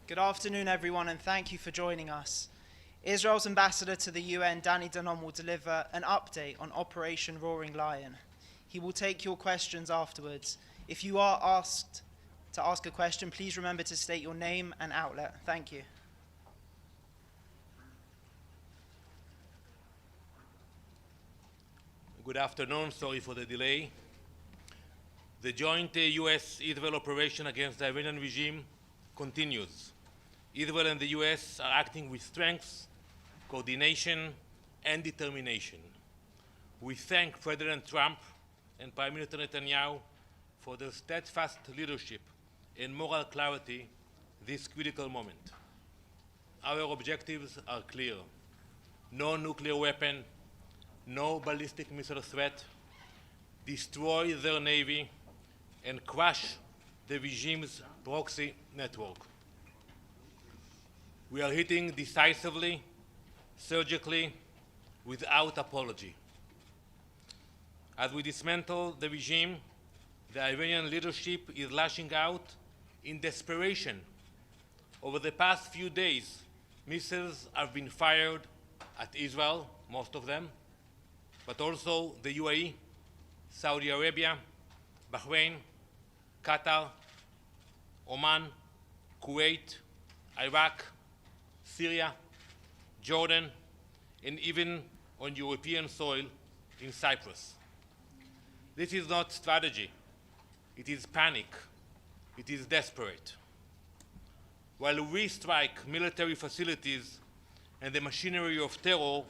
Good afternoon, everyone, and thank you for joining us. Israel's ambassador to the UN, Danon, will deliver an update on Operation Roaring Lion. He will take your questions afterwards. If you are asked to ask a question, please remember to state your name and outlet. Thank you. Good afternoon. Sorry for the delay. The joint US-Israel operation against the Iranian regime continues. Israel and the US are acting with strength, coordination, and determination. We thank President Trump and Prime Minister Netanyahu for their steadfast leadership and moral clarity this critical moment. Our objectives are clear: no nuclear weapon, no ballistic missile threat, destroy their navy, and crush the regime's proxy network. We are hitting decisively, surgically, without apology. As we dismantle the regime, the Iranian leadership is lashing out in desperation. Over the past few days, missiles have been fired at Israel, most of them, but also the UAE, Saudi Arabia, Bahrain, Qatar, Oman, Kuwait, Iraq, Syria, Jordan, and even on European soil in Cyprus. This is not strategy. It is panic. It is desperate. While we strike military facilities and the machinery of terror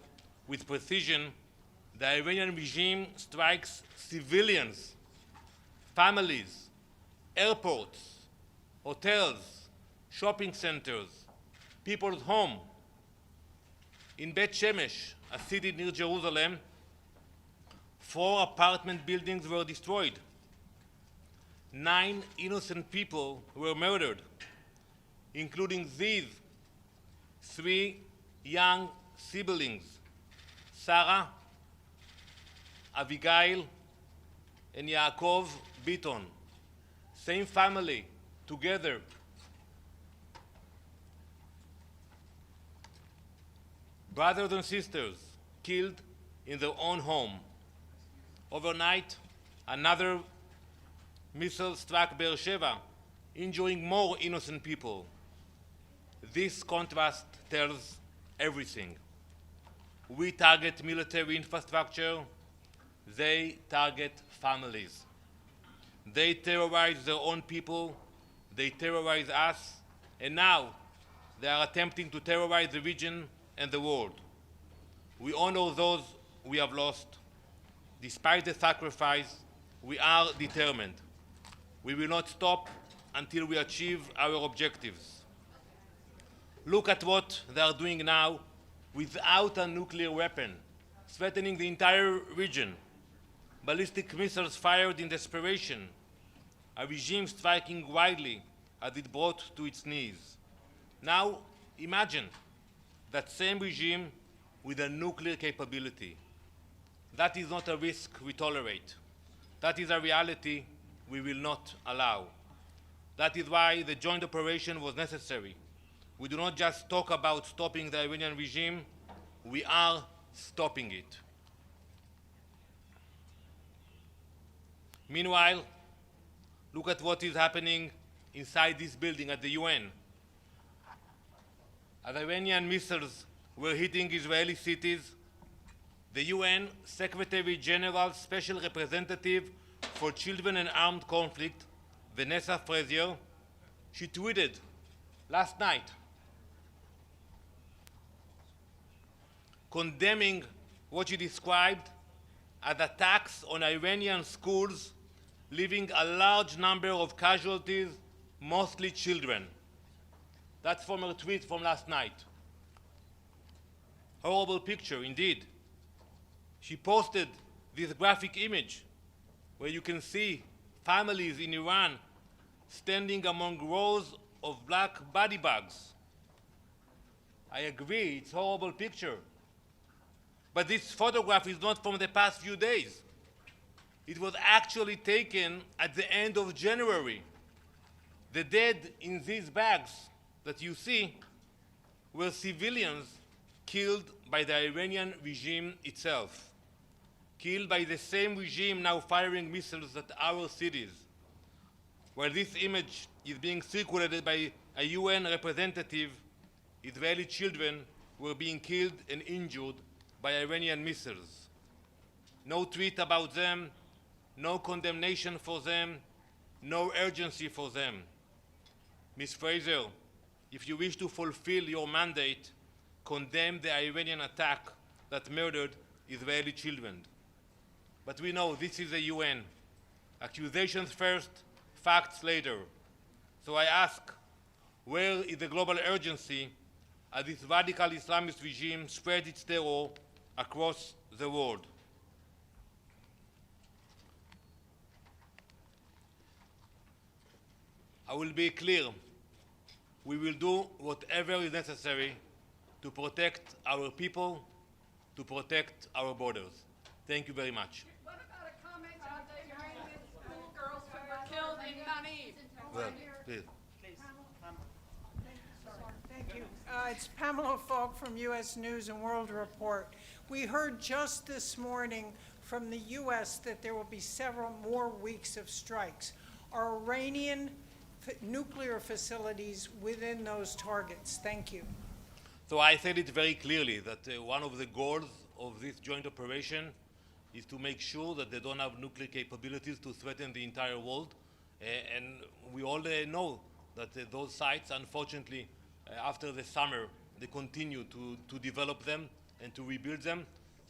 with precision, the Iranian regime strikes civilians, families, airports, hotels, shopping centers, people's home. In Beit Shemesh, a city near Jerusalem, 4 apartment buildings were destroyed. 9 innocent people were murdered, including these 3 young siblings, Sarah, Abigail, and Yaakov Biton. Same family, together. Brothers and sisters killed in their own home. Overnight, another missile struck Beersheba, injuring more innocent people. This contrast tells everything. We target military infrastructure, they target families. They terrorize their own people, they terrorize us, and now they are attempting to terrorize the region and the world. We honor those we have lost. Despite the sacrifice, we are determined. We will not stop until we achieve our objectives. Look at what they are doing now without a nuclear weapon, threatening the entire region. Ballistic missiles fired in desperation, a regime striking widely as it brought to its knees. Now, imagine that same regime with a nuclear capability. That is not a risk we tolerate. That is a reality we will not allow. That is why the joint operation was necessary. We do not just talk about stopping the Iranian regime, we are stopping it. Meanwhile, look at what is happening inside this building at the UN. As Iranian missiles were hitting Israeli cities, the UN Secretary General's Special Representative for Children and Armed Conflict, Vanessa Frazier, she tweeted last night, condemning what she described as attacks on Iranian schools, leaving a large number of casualties, mostly children. That's from her tweet from last night. Horrible picture, indeed. She posted this graphic image where you can see families in Iran standing among rows of black body bags. I agree, it's a horrible picture. But this photograph is not from the past few days. It was actually taken at the end of January. The dead in these bags that you see were civilians killed by the Iranian regime itself, killed by the same regime now firing missiles at our cities. While this image is being circulated by a UN representative, Israeli children were being killed and injured by Iranian missiles. No tweet about them, no condemnation for them, no urgency for them. Ms. Fraser, if you wish to fulfill your mandate, condemn the Iranian attack that murdered Israeli children. But we know this is the UN. Accusations first, facts later. So I ask, where is the global urgency as this radical Islamist regime spreads its terror across the world? I will be clear. We will do whatever is necessary to protect our people, to protect our borders. Thank you very much. What about a comment on the Iranian schoolgirls who were killed in Danon? Well, please. Please. Thank you. It's Pamela Falk from U.S. News and World Report. We heard just this morning from the U.S. that there will be several more weeks of strikes. Are Iranian nuclear facilities within those targets? Thank you. So I said it very clearly that one of the goals of this joint operation is to make sure that they don't have nuclear capabilities to threaten the entire world. And we all know that those sites, unfortunately, after the summer, they continue to develop them and to rebuild them.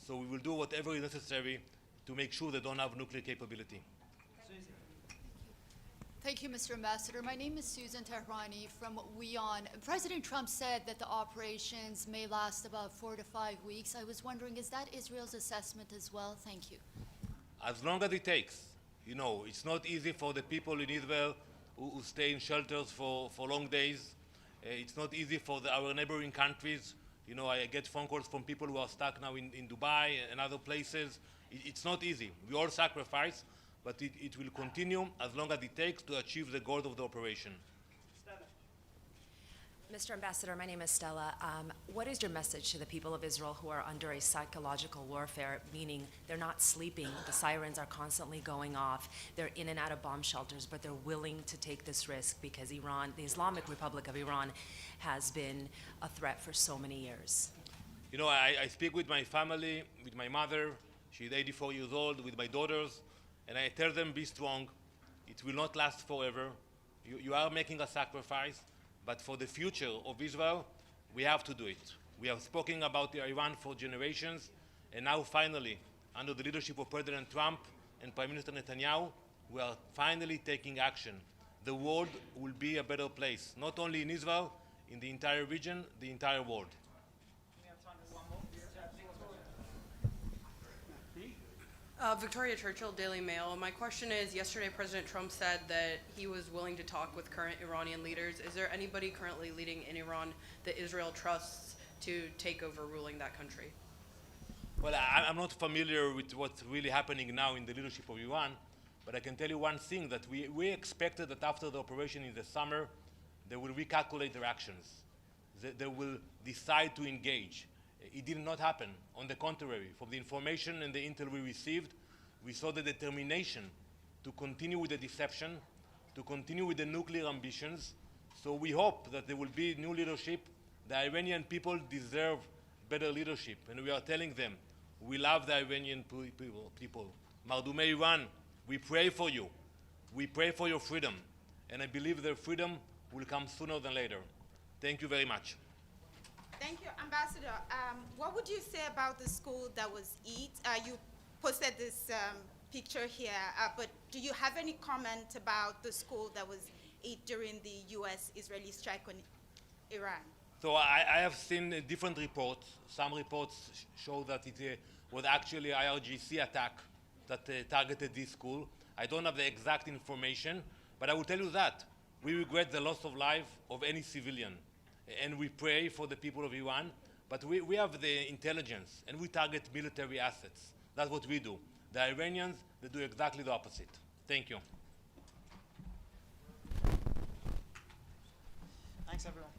So we will do whatever is necessary to make sure they don't have nuclear capability. Thank you, Mr. Ambassador. My name is Susan Tehrani from WION. President Trump said that the operations may last about 4 to 5 weeks. I was wondering, is that Israel's assessment as well? Thank you. As long as it takes. You know, it's not easy for the people in Israel who stay in shelters for long days. It's not easy for our neighboring countries. You know, I get phone calls from people who are stuck now in Dubai and other places. It's not easy. We all sacrifice, but it will continue as long as it takes to achieve the goals of the operation. Mr. Ambassador, my name is Stella. What is your message to the people of Israel who are under a psychological warfare, meaning they're not sleeping, the sirens are constantly going off, they're in and out of bomb shelters, but they're willing to take this risk because Iran, the Islamic Republic of Iran, has been a threat for so many years? You know, I speak with my family, with my mother, she's 84 years old, with my daughters, and I tell them, be strong. It will not last forever. You are making a sacrifice, but for the future of Israel, we have to do it. We have spoken about Iran for generations, and now finally, under the leadership of President Trump and Prime Minister Netanyahu, we are finally taking action. The world will be a better place, not only in Israel, in the entire region, the entire world. Victoria Churchill, Daily Mail. My question is, yesterday President Trump said that he was willing to talk with current Iranian leaders. Is there anybody currently leading in Iran that Israel trusts to take over ruling that country? Well, I'm not familiar with what's really happening now in the leadership of Iran, but I can tell you one thing, that we expected that after the operation in the summer, they will recalculate their actions. They will decide to engage. It did not happen. On the contrary, from the information and the intel we received, we saw the determination to continue with the deception, to continue with the nuclear ambitions. So we hope that there will be new leadership. The Iranian people deserve better leadership, and we are telling them, we love the Iranian people. Mardumei Iran, we pray for you. We pray for your freedom, and I believe their freedom will come sooner than later. Thank you very much. Thank you, Ambassador. What would you say about the school that was eat? You posted this picture here, but do you have any comment about the school that was eat during the U.S.-Israeli strike on Iran? So I have seen different reports. Some reports show that it was actually an IRGC attack that targeted this school. I don't have the exact information, but I will tell you that we regret the loss of life of any civilian. And we pray for the people of Iran, but we have the intelligence, and we target military assets. That's what we do. The Iranians, they do exactly the opposite. Thank you. Thanks, everyone.